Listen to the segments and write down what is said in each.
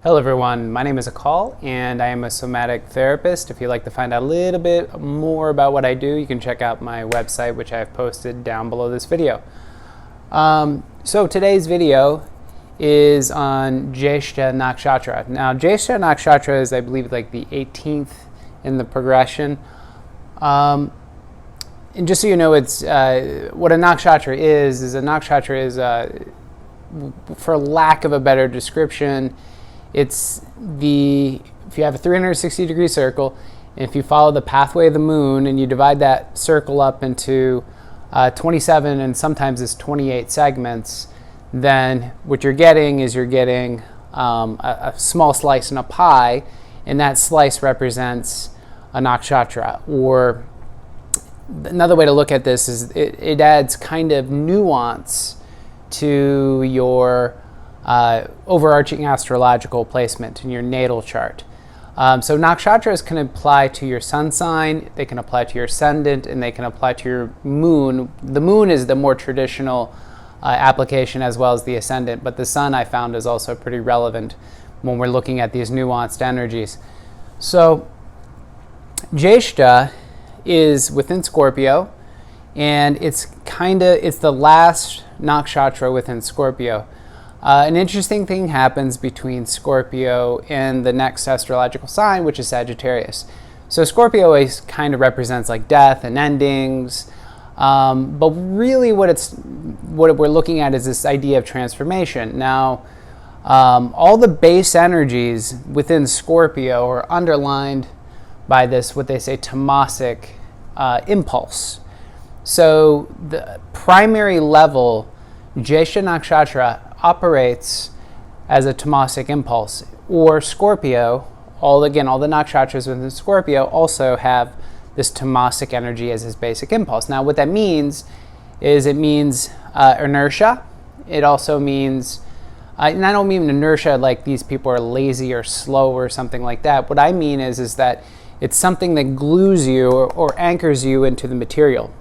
Hello everyone, my name is Akal and I am a somatic therapist. If you'd like to find out a little bit more about what I do, you can check out my website, which I've posted down below this video. So today's video is on Jyeshta Nakshatra. Now Jyeshta Nakshatra is, I believe, like the 18th in the progression. And just so you know, it's what a nakshatra is a nakshatra is, for lack of a better description, it's if you have a 360 degree circle, and if you follow the pathway of the moon and you divide that circle up into 27 and sometimes it's 28 segments, then what you're getting is a small slice in a pie, and that slice represents a nakshatra. Or another way to look at this is it adds kind of nuance to your overarching astrological placement in your natal chart. So nakshatras can apply to your sun sign, they can apply to your ascendant, and they can apply to your moon. The moon is the more traditional application, as well as the ascendant, but the sun, I found, is also pretty relevant when we're looking at these nuanced energies. So Jyeshta is within Scorpio, and it's the last nakshatra within Scorpio. An interesting thing happens between Scorpio and the next astrological sign, which is Sagittarius. So Scorpio always kind of represents like death and endings, but really what we're looking at is this idea of transformation. Now, all the base energies within Scorpio are underlined by this, what they say, tamasic impulse. So the primary level, Jyeshta Nakshatra, operates as a tamasic impulse. Or Scorpio, all the nakshatras within Scorpio also have this tamasic energy as his basic impulse. Now what that means is inertia. It also means, and I don't mean inertia like these people are lazy or slow or something like that. What I mean is that it's something that glues you or anchors you into the material.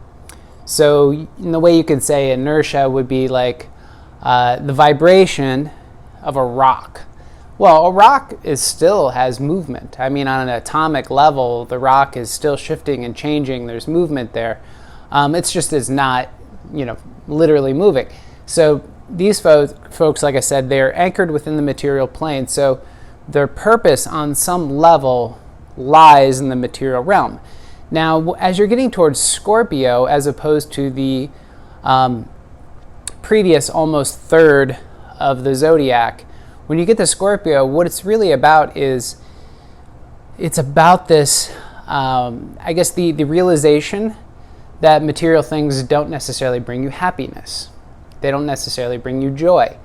So in the way you could say inertia would be like the vibration of a rock. Well, a rock still has movement. I mean, on an atomic level, the rock is still shifting and changing. There's movement there. It's just is not, literally moving. So these folks, like I said, they're anchored within the material plane. So their purpose on some level lies in the material realm. Now, as you're getting towards Scorpio, as opposed to the previous almost third of the zodiac, when you get to Scorpio, what it's really about is it's about this, the realization that material things don't necessarily bring you happiness. They don't necessarily bring you joy.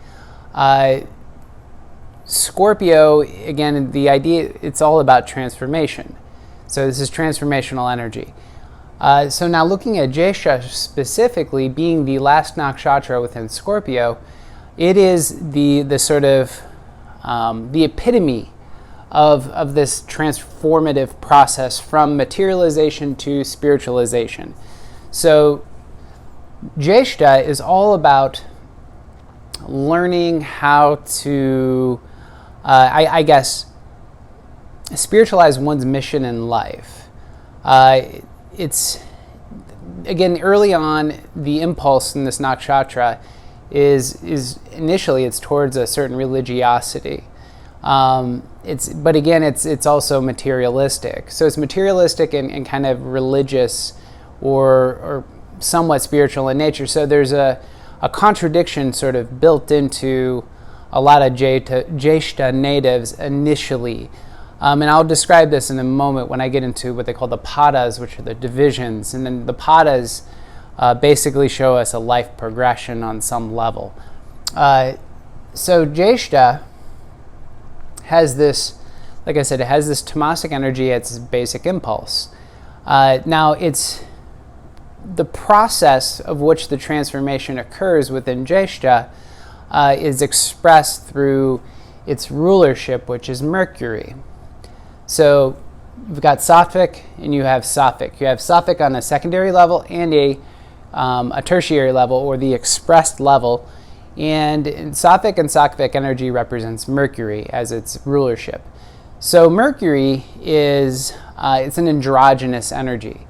Scorpio, again, the idea, it's all about transformation. So this is transformational energy. So now looking at Jyeshta specifically, being the last nakshatra within Scorpio, it is the sort of the epitome of this transformative process from materialization to spiritualization. So Jyeshta is all about learning how to, spiritualize one's mission in life. It's, again, early on, the impulse in this nakshatra is initially it's towards a certain religiosity. But again, it's also materialistic. So it's materialistic and kind of religious or somewhat spiritual in nature. So there's a contradiction sort of built into a lot of Jyeshta natives initially. And I'll describe this in a moment when I get into what they call the padas, which are the divisions. And then the padas basically show us a life progression on some level. So Jyeshta has this, like I said, it has this tamasic energy as its basic impulse. Now it's the process of which the transformation occurs within Jyeshta is expressed through its rulership, which is Mercury. So you've got sattvic and you have sattvic. You have sattvic on a secondary level and a tertiary level, or the expressed level. And Sattvic energy represents Mercury as its rulership. So Mercury is it's an androgynous energy.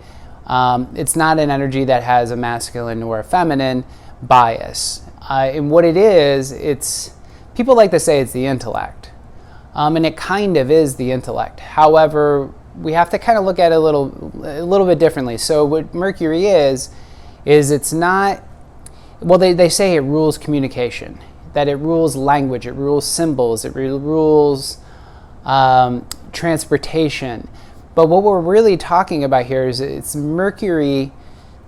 It's not an energy that has a masculine or a feminine bias. And what it is, it's people like to say it's the intellect, and it kind of is the intellect. However, we have to kind of look at it a little bit differently. So what Mercury is it's not. Well, they say it rules communication, that it rules language, it rules symbols, it rules transportation. But what we're really talking about here is it's Mercury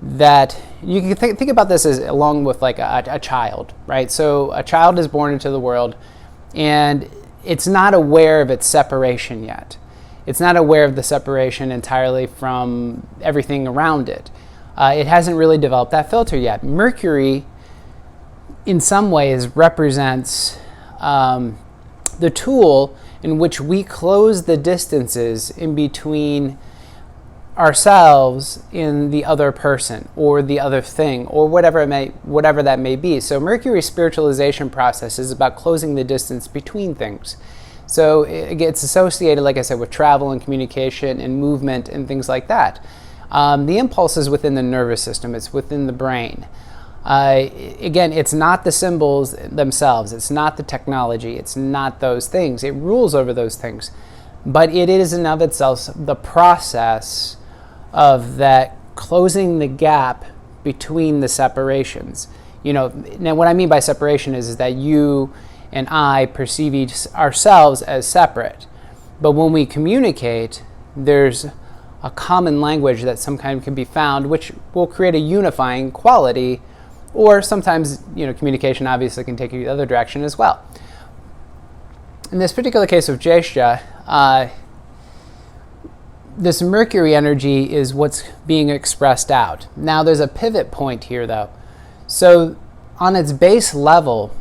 that you can think about this as along with like a child, right? So a child is born into the world and it's not aware of its separation yet. It's not aware of the separation entirely from everything around it. It hasn't really developed that filter yet. Mercury, in some ways, represents the tool in which we close the distances in between ourselves and the other person or the other thing or whatever that may be. So Mercury's spiritualization process is about closing the distance between things. So it gets associated, like I said, with travel and communication and movement and things like that. The impulse is within the nervous system. It's within the brain. Again, it's not the symbols themselves. It's not the technology. It's not those things. It rules over those things. But it is in of itself the process of that closing the gap between the separations. Now what I mean by separation is that you and I perceive ourselves as separate. But when we communicate, there's a common language that sometimes can be found, which will create a unifying quality, or sometimes, communication obviously can take you the other direction as well. In this particular case of Jyeshta, this Mercury energy is what's being expressed out. Now there's a pivot point here though. So on its base level,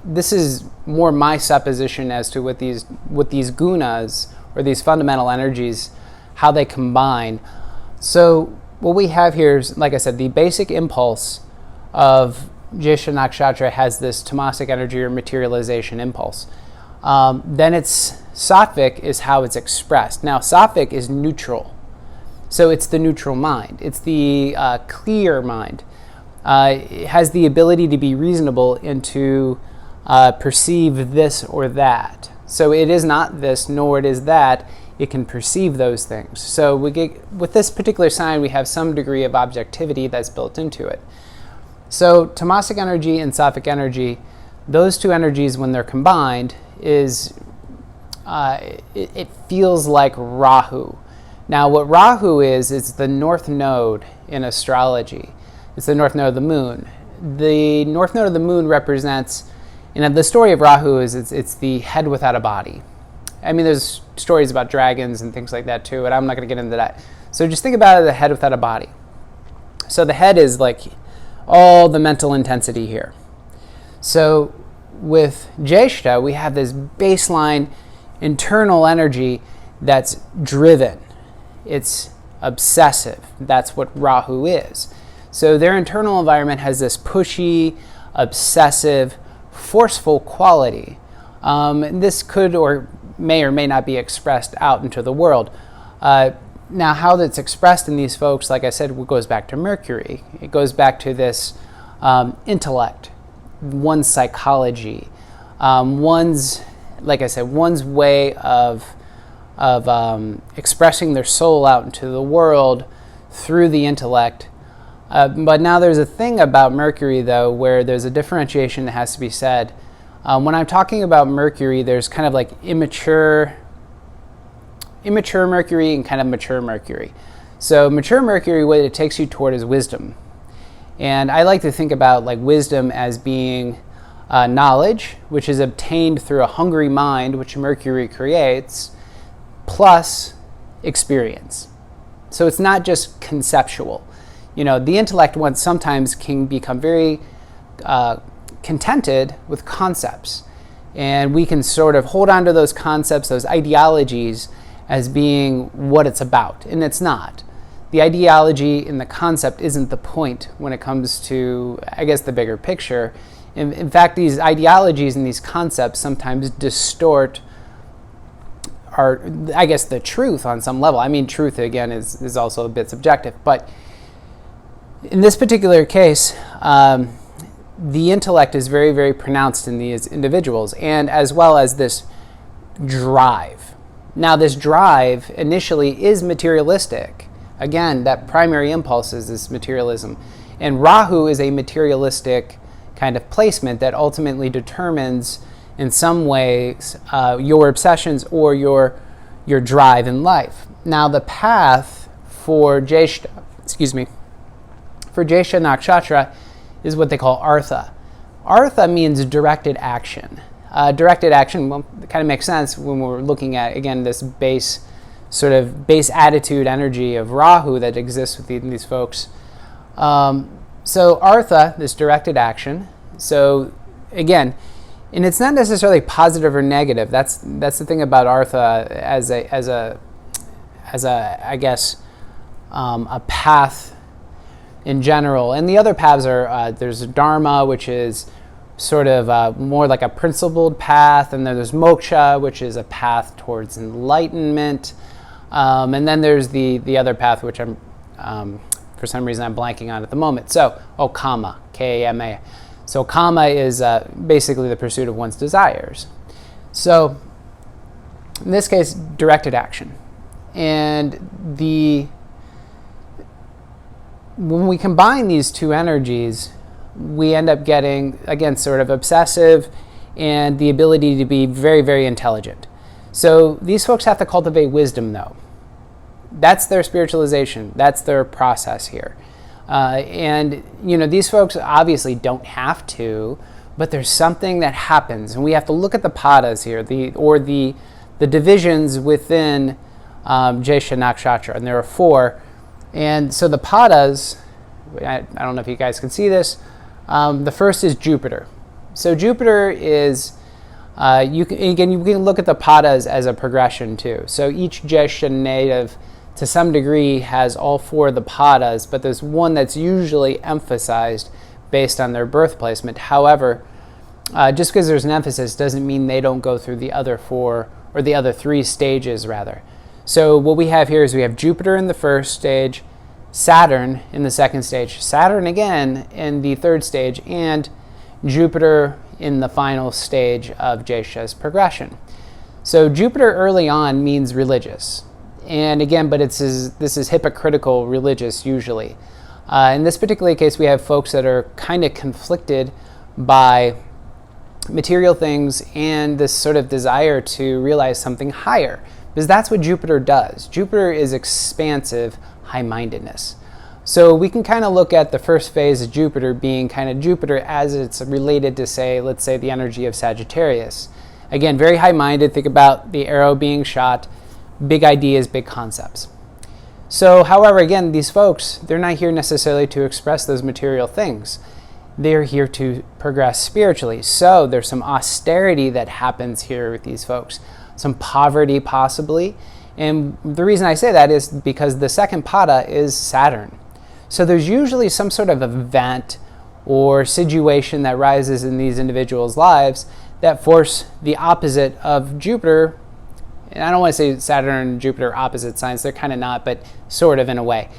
this is more my supposition as to what these gunas, or these fundamental energies, how they combine. So what we have here is, like I said, the basic impulse of Jyeshta Nakshatra has this tamasic energy or materialization impulse. Then it's Sattvic is how it's expressed. Now Sattvic is neutral. So it's the neutral mind. It's the clear mind. It has the ability to be reasonable and to perceive this or that. So it is not this, nor it is that. It can perceive those things. So with this particular sign, we have some degree of objectivity that's built into it. So tamasic energy and sattvic energy, those two energies, when they're combined, it feels like Rahu. Now what Rahu is the north node in astrology. It's the north node of the moon. The north node of the moon represents, the story of Rahu is it's the head without a body. I mean, there's stories about dragons and things like that too, and I'm not going to get into that. So just think about it, the head without a body. So the head is like all the mental intensity here. So with Jyeshta, we have this baseline internal energy that's driven. It's obsessive. That's what Rahu is. So their internal environment has this pushy, obsessive, forceful quality. This could or may not be expressed out into the world. Now, how that's expressed in these folks, like I said, goes back to Mercury. It goes back to this intellect, one's psychology, one's way of expressing their soul out into the world through the intellect. But now there's a thing about Mercury, though, where there's a differentiation that has to be said. When I'm talking about Mercury, there's kind of like immature Mercury and kind of mature Mercury. So mature Mercury, what it takes you toward is wisdom. And I like to think about like wisdom as being knowledge, which is obtained through a hungry mind, which Mercury creates, plus experience. So it's not just conceptual. The intellect one sometimes can become very contented with concepts, and we can sort of hold on to those concepts, those ideologies, as being what it's about, and it's not. the ideology and the concept isn't the point when it comes to, I guess, the bigger picture. In fact, these ideologies and these concepts sometimes distort I guess, the truth on some level. I mean, truth, again, is also a bit subjective. But in this particular case, the intellect is very, very pronounced in these individuals, and as well as this drive. Now, this drive initially is materialistic. Again, that primary impulse is this materialism. And Rahu is a materialistic kind of placement that ultimately determines, in some ways, your obsessions or your drive in life. Now, the path for Jyeshta Nakshatra is what they call Artha. Artha means directed action. Directed action, well, it kind of makes sense when we're looking at, again, this base attitude energy of Rahu that exists within these folks. So Artha, this directed action. So again, and it's not necessarily positive or negative. That's the thing about Artha as a I guess a path in general. And the other paths are there's Dharma, which is sort of more like a principled path, and then there's Moksha, which is a path towards enlightenment, and then there's the other path, which I'm for some reason I'm blanking on at the moment. So Kama, K-A-M-A. So Kama is basically the pursuit of one's desires. So in this case, directed action. And when we combine these two energies, we end up getting, again, sort of obsessive and the ability to be very, very intelligent. So these folks have to cultivate wisdom, though. That's their spiritualization. That's their process here. And, these folks obviously don't have to, but there's something that happens. And we have to look at the padas here, the divisions within Jyeshta Nakshatra. And there are 4. And so the padas, I don't know if you guys can see this, the first is Jupiter. So Jupiter is, you can look at the padas as a progression too. So each Jyeshta native, to some degree, has all 4 of the padas, but there's one that's usually emphasized based on their birth placement. However, just because there's an emphasis doesn't mean they don't go through the other 4, or the other 3 stages, rather. So what we have here is we have Jupiter in the first stage, Saturn in the second stage, Saturn again in the third stage, and Jupiter in the final stage of Jyeshta's progression. So Jupiter early on means religious. And again, but this is hypocritical religious usually. In this particular case, we have folks that are kind of conflicted by material things and this sort of desire to realize something higher, because that's what Jupiter does. Jupiter is expansive high-mindedness. So we can kind of look at the first phase of Jupiter being kind of Jupiter as it's related to, let's say, the energy of Sagittarius. Again, very high-minded. Think about the arrow being shot. Big ideas, big concepts. So, however, again, these folks, they're not here necessarily to express those material things. They're here to progress spiritually. So there's some austerity that happens here with these folks, some poverty possibly. And the reason I say that is because the second pada is Saturn. So there's usually some sort of event or situation that rises in these individuals' lives that force the opposite of Jupiter. And I don't want to say Saturn and Jupiter are opposite signs. They're kind of not, but sort of in a way.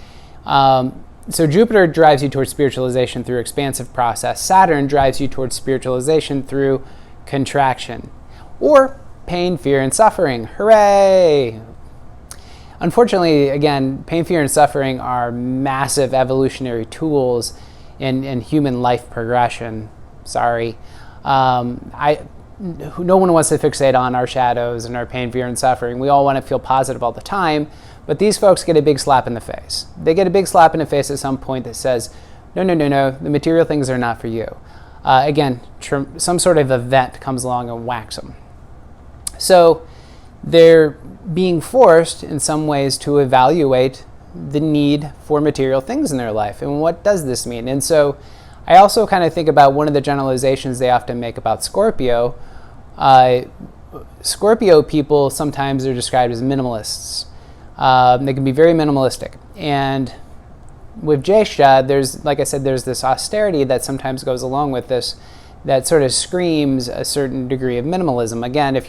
So Jupiter drives you towards spiritualization through expansive process. Saturn drives you towards spiritualization through contraction. Or pain, fear, and suffering. Hooray! Unfortunately, again, pain, fear, and suffering are massive evolutionary tools in human life progression. Sorry. No one wants to fixate on our shadows and our pain, fear, and suffering. We all want to feel positive all the time, but these folks get a big slap in the face. They get a big slap in the face at some point that says, no, the material things are not for you. Again, some sort of event comes along and whacks them. So they're being forced in some ways to evaluate the need for material things in their life. And what does this mean? And so I also kind of think about one of the generalizations they often make about Scorpio. Scorpio people sometimes are described as minimalists. They can be very minimalistic. And with Jyeshta, there's, like I said, there's this austerity that sometimes goes along with this that sort of screams a certain degree of minimalism. Again, if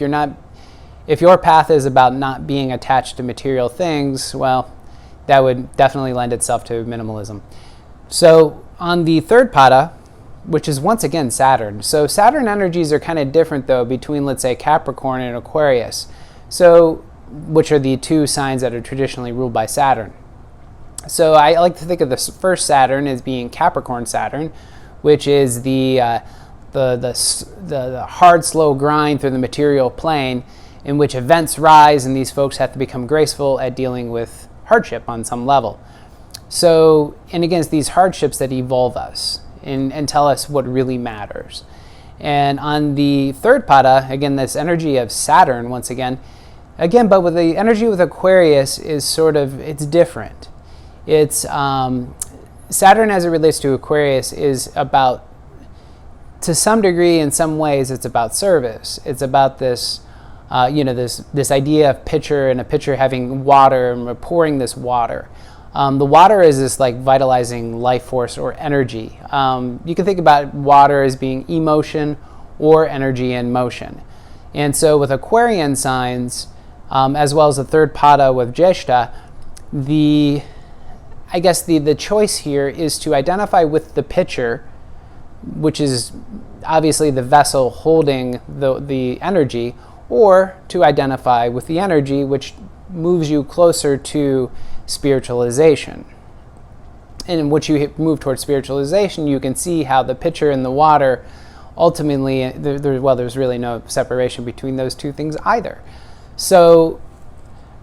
your path is about not being attached to material things, well, that would definitely lend itself to minimalism. So on the third pada, which is once again Saturn. So Saturn energies are kind of different though between, let's say, Capricorn and Aquarius. So, which are the two signs that are traditionally ruled by Saturn. So I like to think of the first Saturn as being Capricorn Saturn, which is the hard, slow grind through the material plane in which events rise and these folks have to become graceful at dealing with hardship on some level. So, and again, it's these hardships that evolve us and tell us what really matters. And on the third pada, again, this energy of Saturn, once again, but with the energy with Aquarius is sort of, it's different. It's, Saturn as it relates to Aquarius is about, to some degree, in some ways, it's about service. It's about this, this idea of pitcher and a pitcher having water and we're pouring this water. The water is this like vitalizing life force or energy. You can think about water as being emotion or energy in motion. And so with Aquarian signs, as well as the third pada with Jyeshta, the choice here is to identify with the pitcher, which is obviously the vessel holding the energy, or to identify with the energy, which moves you closer to spiritualization. And in which you move towards spiritualization, you can see how the pitcher and the water ultimately, there's really no separation between those two things either. So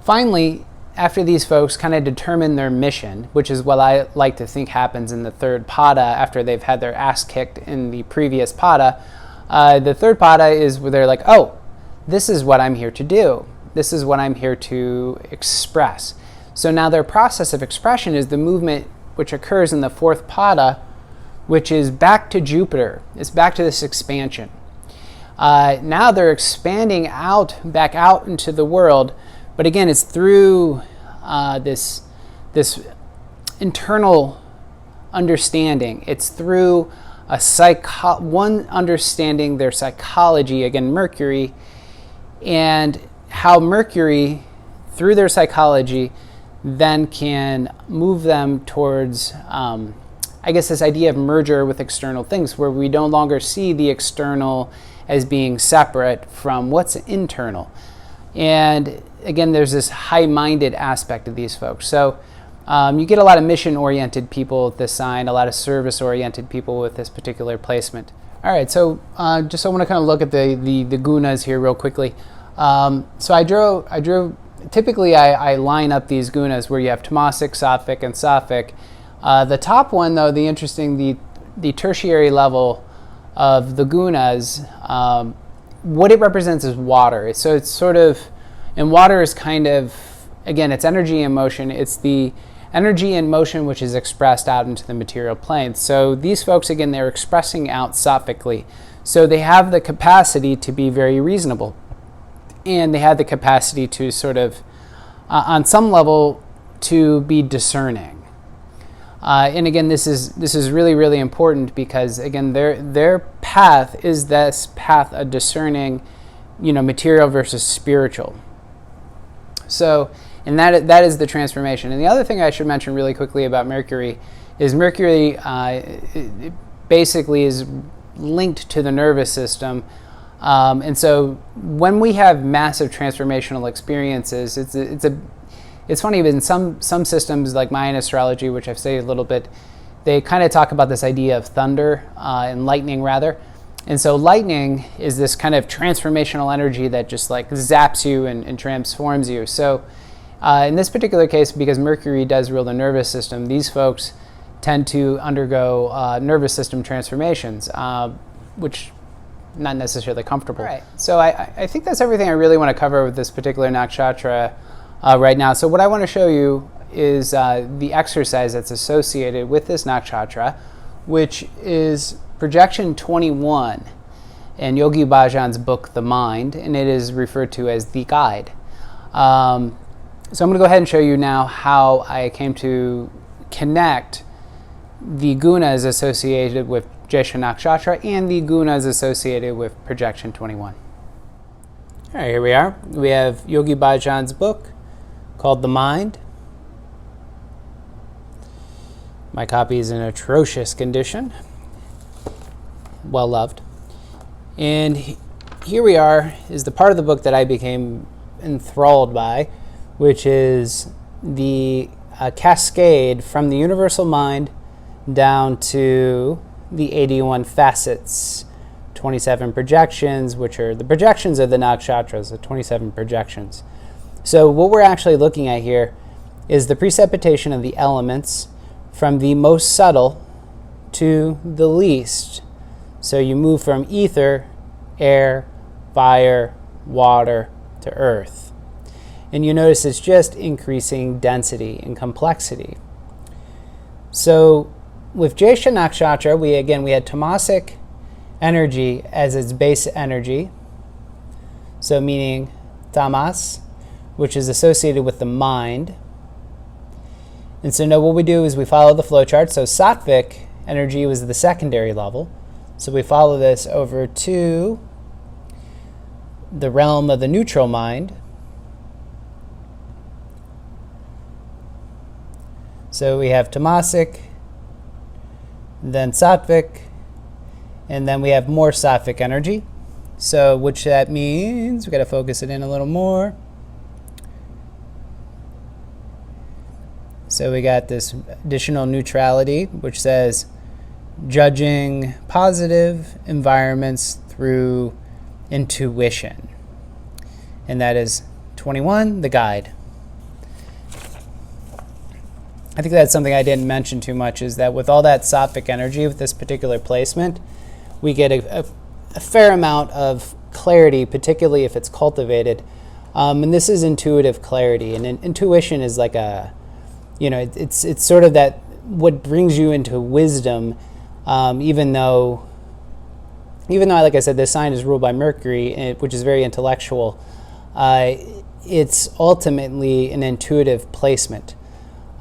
finally, after these folks kind of determine their mission, which is what I like to think happens in the third pada after they've had their ass kicked in the previous pada, the third pada is where they're like, oh, this is what I'm here to do. This is what I'm here to express. So now their process of expression is the movement which occurs in the fourth pada, which is back to Jupiter. It's back to this expansion. Now they're expanding back out into the world, but again, it's through this internal understanding. It's through one understanding their psychology, again, Mercury, and how Mercury, through their psychology, then can move them towards, this idea of merger with external things, where we no longer see the external as being separate from what's internal. And again, there's this high-minded aspect of these folks. So you get a lot of mission-oriented people with this sign, a lot of service-oriented people with this particular placement. All right, so I want to kind of look at the gunas here real quickly. So I drew. Typically, I line up these gunas where you have tamasic, sattvic, and sattvic. The top one, though, the tertiary level of the gunas, what it represents is water. So it's sort of, and water is kind of, again, it's energy and motion. It's the energy and motion which is expressed out into the material plane. So these folks, again, they're expressing out sattvically. So they have the capacity to be very reasonable. And they have the capacity to sort of, on some level, to be discerning. And again, this is really, really important because, again, their path is this path of discerning, material versus spiritual. So, and that is the transformation. And the other thing I should mention really quickly about Mercury is Mercury it basically is linked to the nervous system. And so when we have massive transformational experiences, it's funny, but in some systems like Mayan astrology, which I've studied a little bit, they kind of talk about this idea of thunder and lightning rather. And so lightning is this kind of transformational energy that just like zaps you and transforms you. So in this particular case, because Mercury does rule the nervous system, these folks tend to undergo nervous system transformations, which not necessarily comfortable. Right. So I think that's everything I really want to cover with this particular nakshatra right now. So what I want to show you is the exercise that's associated with this nakshatra, which is projection 21 in Yogi Bhajan's book, The Mind, and it is referred to as the guide. So I'm going to go ahead and show you now how I came to connect the Gunas associated with Jyeshta Nakshatra and the Gunas associated with projection 21. All right, here we are. We have Yogi Bhajan's book called The Mind. My copy is in atrocious condition. Well loved. And here we are is the part of the book that I became enthralled by, which is the cascade from the universal mind down to the 81 facets, 27 projections, which are the projections of the nakshatras, the 27 projections. So what we're actually looking at here is the precipitation of the elements from the most subtle to the least. So you move from ether, air, fire, water to earth. And you notice it's just increasing density and complexity. So with Jyeshta Nakshatra, we had tamasic energy as its base energy. So meaning tamas, which is associated with the mind. And so now what we do is we follow the flowchart. So sattvic energy was the secondary level. So we follow this over to the realm of the neutral mind. So we have tamasic, then sattvic, and then we have more sattvic energy. So which that means, we got to focus it in a little more. So we got this additional neutrality, which says judging positive environments through intuition. And that is 21, the guide. I think that's something I didn't mention too much, is that with all that sattvic energy with this particular placement, we get a fair amount of clarity, particularly if it's cultivated. And this is intuitive clarity. And intuition is like it's sort of that what brings you into wisdom, even though, like I said, this sign is ruled by Mercury, which is very intellectual. It's ultimately an intuitive placement.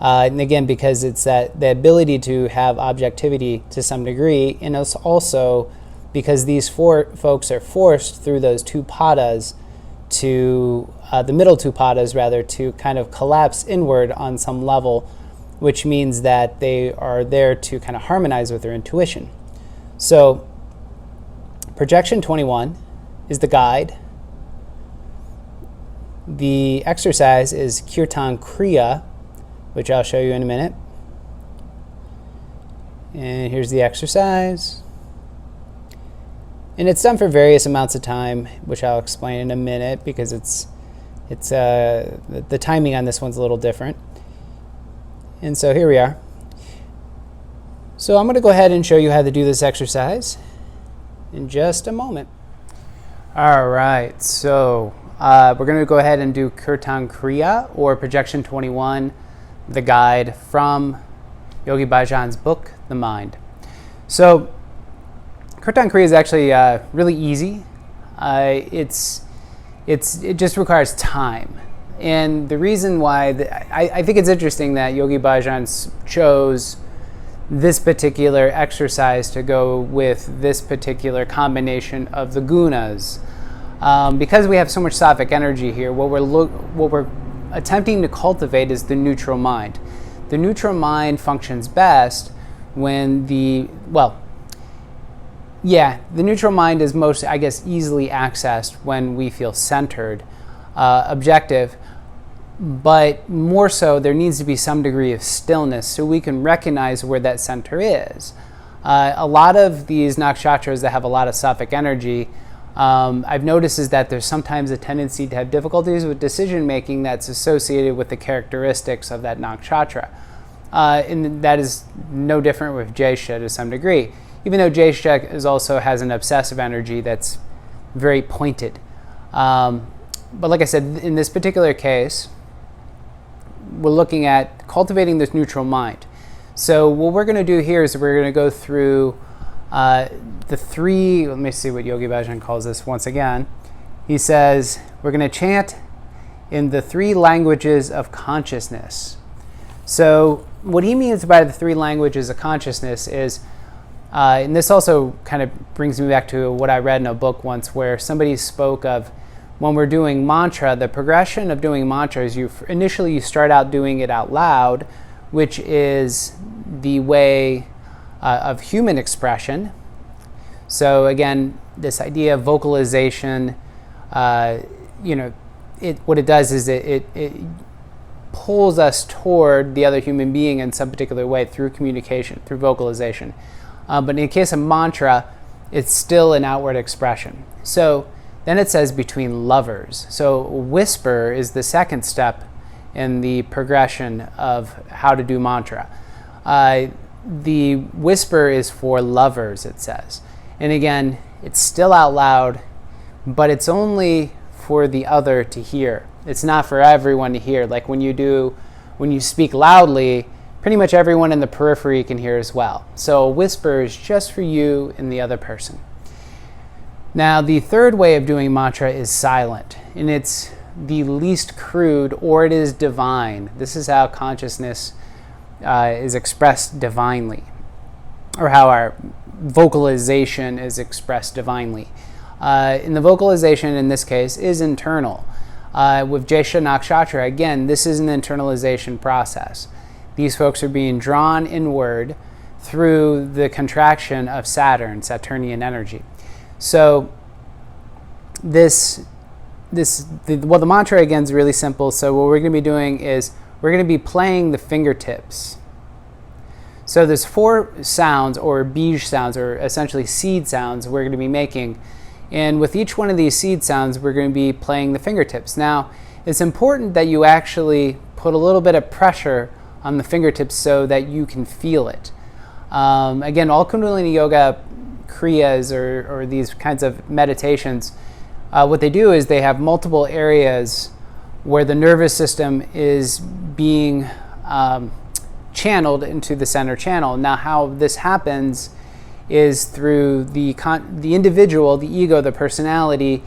And again, because it's the ability to have objectivity to some degree, and it's also because these four folks are forced through those two padas to, the middle two padas rather, to kind of collapse inward on some level, which means that they are there to kind of harmonize with their intuition. So projection 21 is the guide. The exercise is Kirtan Kriya, which I'll show you in a minute. And here's the exercise. And it's done for various amounts of time, which I'll explain in a minute, because the timing on this one's a little different. And so here we are. So I'm going to go ahead and show you how to do this exercise in just a moment. All right, so we're going to go ahead and do Kirtan Kriya, or projection 21, the guide from Yogi Bhajan's book, The Mind. So Kirtan Kriya is actually really easy. It just requires time. And the reason why, I think it's interesting that Yogi Bhajan chose this particular exercise to go with this particular combination of the gunas. Because we have so much sattvic energy here, what we're attempting to cultivate is the neutral mind. The neutral mind functions best when the neutral mind is most, I guess, easily accessed when we feel centered, objective, but more so there needs to be some degree of stillness so we can recognize where that center is. A lot of these nakshatras that have a lot of sattvic energy, I've noticed is that there's sometimes a tendency to have difficulties with decision making that's associated with the characteristics of that nakshatra. And that is no different with Jyeshta to some degree, even though Jyeshta also has an obsessive energy that's very pointed. But like I said, in this particular case, we're looking at cultivating this neutral mind. So what we're going to do here is we're going to go through the three, let me see what Yogi Bhajan calls this once again. He says we're going to chant in the 3 languages of consciousness. So what he means by the 3 languages of consciousness is, and this also kind of brings me back to what I read in a book once where somebody spoke of when we're doing mantra, the progression of doing mantra is initially you start out doing it out loud, which is the way of human expression. So again, this idea of vocalization, what it does is it pulls us toward the other human being in some particular way through communication, through vocalization. But in the case of mantra, it's still an outward expression. So then it says between lovers. So whisper is the second step in the progression of how to do mantra. The whisper is for lovers, it says. And again, it's still out loud, but it's only for the other to hear. It's not for everyone to hear. Like when you speak loudly, pretty much everyone in the periphery can hear as well. So a whisper is just for you and the other person. Now, the third way of doing mantra is silent, and it's the least crude, or it is divine. This is how consciousness is expressed divinely, or how our vocalization is expressed divinely. In the vocalization, in this case, is internal. With Jyeshta Nakshatra, again, this is an internalization process. These folks are being drawn inward through the contraction of Saturnian energy. So the mantra again is really simple. So what we're going to be doing is we're going to be playing the fingertips. So there's 4 sounds, or bij sounds, or essentially seed sounds we're going to be making. And with each one of these seed sounds, we're going to be playing the fingertips. Now, it's important that you actually put a little bit of pressure on the fingertips so that you can feel it. Again, all Kundalini Yoga kriyas or these kinds of meditations, what they do is they have multiple areas where the nervous system is being channeled into the center channel. Now, how this happens is through the individual, the ego, the personality,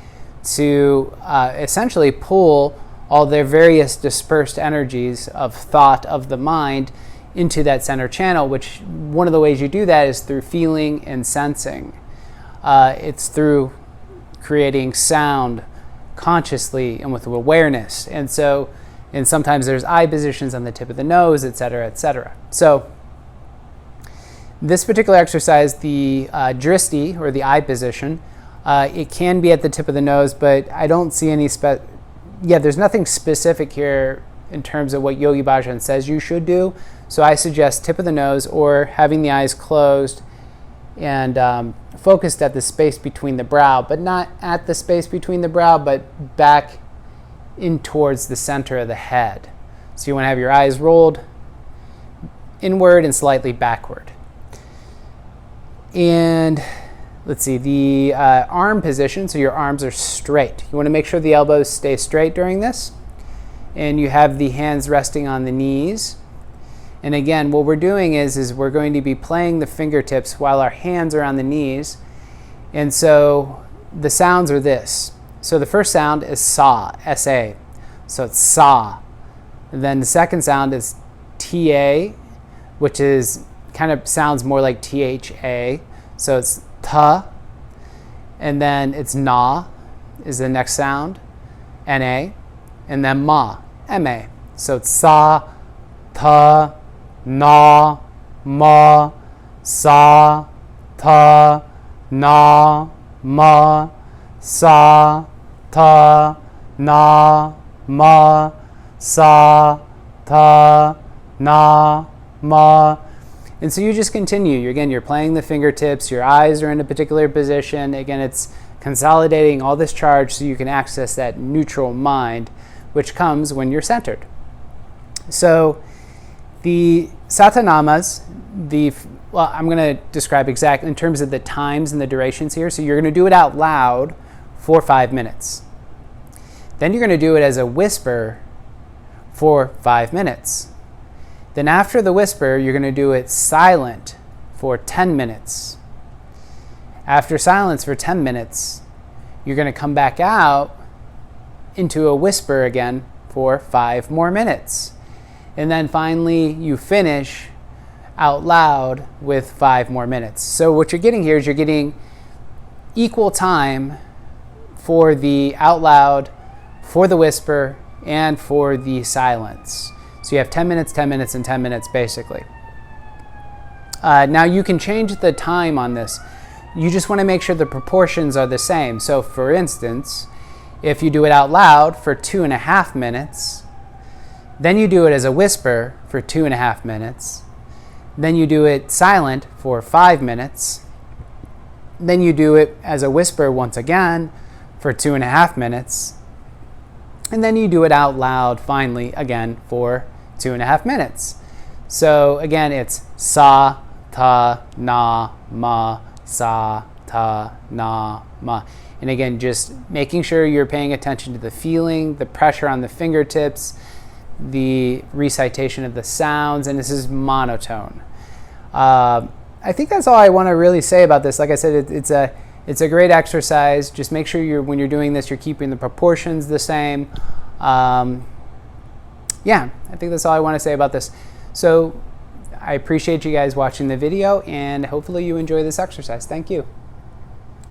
to essentially pull all their various dispersed energies of thought of the mind into that center channel, which one of the ways you do that is through feeling and sensing. It's through creating sound consciously and with awareness. And sometimes there's eye positions on the tip of the nose, etc., etc. So this particular exercise, the drishti, or the eye position, it can be at the tip of the nose, but I don't see any there's nothing specific here in terms of what Yogi Bhajan says you should do. So I suggest tip of the nose, or having the eyes closed and focused at the space between the brow, but not at the space between the brow, but back in towards the center of the head. So you want to have your eyes rolled inward and slightly backward. And let's see, the arm position, so your arms are straight. You want to make sure the elbows stay straight during this. And you have the hands resting on the knees. And again, what we're doing is we're going to be playing the fingertips while our hands are on the knees. And so the sounds are this. So the first sound is sa, S-A. So it's sa. And then the second sound is T-A, which is kind of sounds more like T-H-A. So it's ta. And then it's na is the next sound, N-A. And then ma, M-A. So it's sa, ta, na, ma, sa, ta, na, ma, sa, ta, na, ma, sa, ta, na, ma. And so you just continue. You're playing the fingertips, your eyes are in a particular position. Again, it's consolidating all this charge so you can access that neutral mind, which comes when you're centered. So the satanamas, I'm going to describe exactly in terms of the times and the durations here. So you're going to do it out loud for 5 minutes. Then you're going to do it as a whisper for 5 minutes. Then after the whisper, you're going to do it silent for 10 minutes. After silence for 10 minutes, you're going to come back out into a whisper again for 5 more minutes. And then finally, you finish out loud with 5 more minutes. So what you're getting here is you're getting equal time for the out loud, for the whisper, and for the silence. So you have 10 minutes, 10 minutes, and 10 minutes basically. Now you can change the time on this. You just want to make sure the proportions are the same. So for instance, if you do it out loud for 2.5 minutes, then you do it as a whisper for 2.5 minutes, then you do it silent for 5 minutes, then you do it as a whisper once again for 2.5 minutes, and then you do it out loud finally again for 2.5 minutes. So again, it's sa, ta, na, ma, sa, ta, na, ma. And again, just making sure you're paying attention to the feeling, the pressure on the fingertips, the recitation of the sounds, and this is monotone. I think that's all I want to really say about this. Like I said, it's a great exercise. Just make sure when you're doing this, you're keeping the proportions the same. Yeah, I think that's all I want to say about this. So I appreciate you guys watching the video, and hopefully you enjoy this exercise. Thank you.